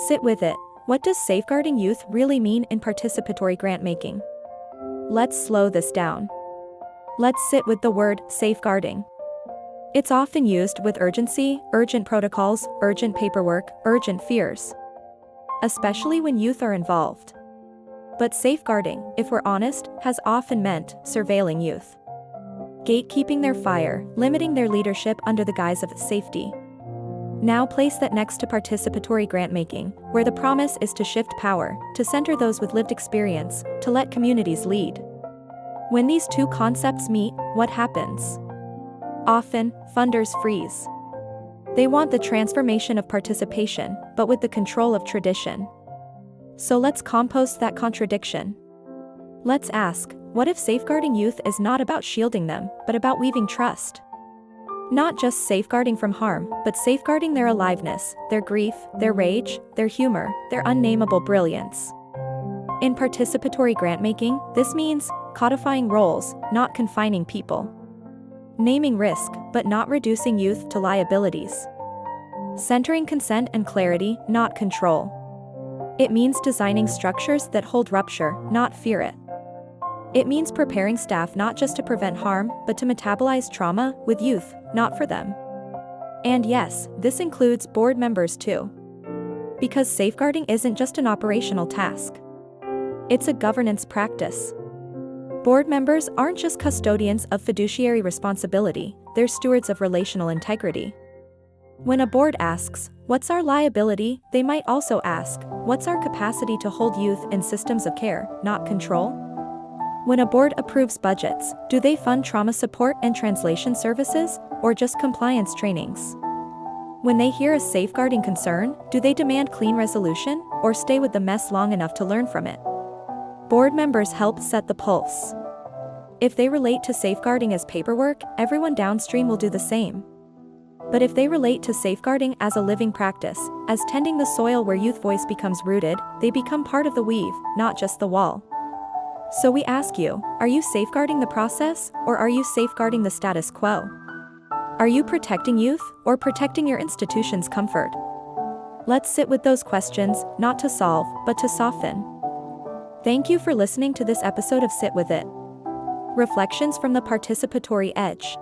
Sit with it. What does safeguarding youth really mean in participatory grantmaking? Let's slow this down. Let's sit with the word safeguarding. It's often used with urgency, urgent protocols, urgent paperwork, urgent fears, especially when youth are involved. But safeguarding, if we're honest, has often meant surveilling youth, gatekeeping their fire, limiting their leadership under the guise of safety. Now place that next to participatory grantmaking, where the promise is to shift power, to center those with lived experience, to let communities lead. When these two concepts meet, what happens? Often, funders freeze. They want the transformation of participation, but with the control of tradition. So let's compost that contradiction. Let's ask, what if safeguarding youth is not about shielding them, but about weaving trust? Not just safeguarding from harm, but safeguarding their aliveness, their grief, their rage, their humor, their unnameable brilliance. In participatory grantmaking, this means codifying roles, not confining people. Naming risk, but not reducing youth to liabilities. Centering consent and clarity, not control. It means designing structures that hold rupture, not fear it. It means preparing staff not just to prevent harm, but to metabolize trauma with youth, not for them. And yes, this includes board members too. Because safeguarding isn't just an operational task. It's a governance practice. Board members aren't just custodians of fiduciary responsibility, they're stewards of relational integrity. When a board asks, "What's our liability?" they might also ask, "What's our capacity to hold youth in systems of care, not control?" When a board approves budgets, do they fund trauma support and translation services, or just compliance trainings? When they hear a safeguarding concern, do they demand clean resolution, or stay with the mess long enough to learn from it? Board members help set the pulse. If they relate to safeguarding as paperwork, everyone downstream will do the same. But if they relate to safeguarding as a living practice, as tending the soil where youth voice becomes rooted, they become part of the weave, not just the wall. So we ask you, are you safeguarding the process, or are you safeguarding the status quo? Are you protecting youth, or protecting your institution's comfort? Let's sit with those questions, not to solve, but to soften. Thank you for listening to this episode of Sit With It. Reflections from the Participatory Edge.